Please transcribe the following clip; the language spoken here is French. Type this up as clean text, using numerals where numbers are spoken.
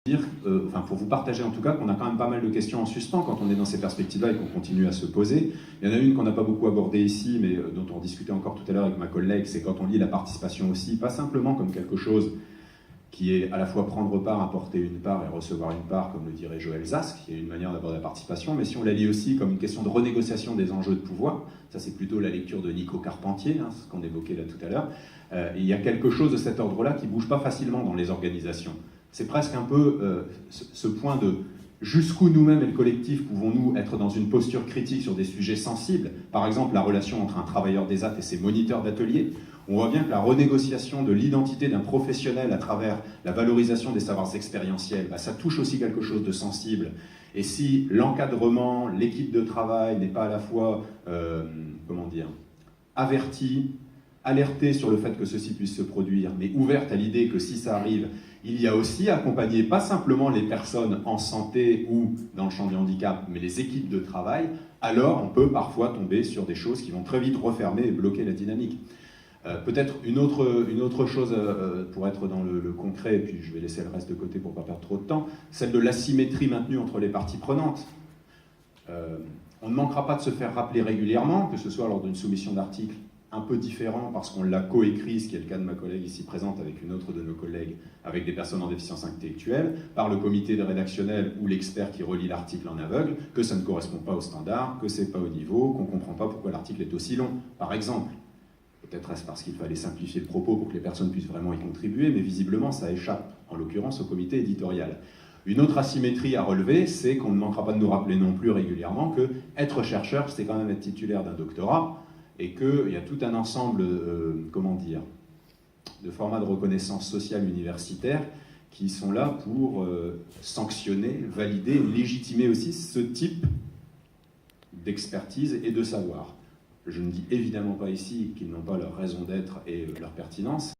Pour vous partager en tout cas qu'on a quand même pas mal de questions en suspens quand on est dans ces perspectives-là et qu'on continue à se poser. Il y en a une qu'on n'a pas beaucoup abordée ici, mais dont on discutait encore tout à l'heure avec ma collègue, c'est quand on lit la participation aussi, pas simplement comme quelque chose qui est à la fois prendre part, apporter une part et recevoir une part, comme le dirait Joël Zask, qui est une manière d'aborder la participation, mais si on la lit aussi comme une question de renégociation des enjeux de pouvoir, ça c'est plutôt la lecture de Nico Carpentier, ce qu'on évoquait là tout à l'heure, il y a quelque chose de cet ordre-là qui ne bouge pas facilement dans les organisations. C'est presque un peu ce point de jusqu'où nous-mêmes et le collectif pouvons-nous être dans une posture critique sur des sujets sensibles, par exemple la relation entre un travailleur des AT et ses moniteurs d'atelier. On voit bien que la renégociation de l'identité d'un professionnel à travers la valorisation des savoirs expérientiels, ça touche aussi quelque chose de sensible. Et si l'encadrement, l'équipe de travail n'est pas à la fois, avertie, alertée sur le fait que ceci puisse se produire, mais ouverte à l'idée que si ça arrive, il y a aussi accompagné pas simplement les personnes en santé ou dans le champ du handicap, mais les équipes de travail, alors on peut parfois tomber sur des choses qui vont très vite refermer et bloquer la dynamique. Peut-être une autre chose pour être dans le concret, et puis je vais laisser le reste de côté pour ne pas perdre trop de temps, celle de l'asymétrie maintenue entre les parties prenantes. On ne manquera pas de se faire rappeler régulièrement, que ce soit lors d'une soumission d'articles un peu différent parce qu'on l'a coécrit, ce qui est le cas de ma collègue ici présente avec une autre de nos collègues, avec des personnes en déficience intellectuelle, par le comité rédactionnel ou l'expert qui relit l'article en aveugle, que ça ne correspond pas au standard, que c'est pas au niveau, qu'on ne comprend pas pourquoi l'article est aussi long, par exemple. Peut-être est-ce parce qu'il fallait simplifier le propos pour que les personnes puissent vraiment y contribuer, mais visiblement ça échappe, en l'occurrence, au comité éditorial. Une autre asymétrie à relever, c'est qu'on ne manquera pas de nous rappeler non plus régulièrement que être chercheur, c'est quand même être titulaire d'un doctorat, et qu'il y a tout un ensemble, de formats de reconnaissance sociale universitaire qui sont là pour sanctionner, valider, légitimer aussi ce type d'expertise et de savoir. Je ne dis évidemment pas ici qu'ils n'ont pas leur raison d'être et leur pertinence.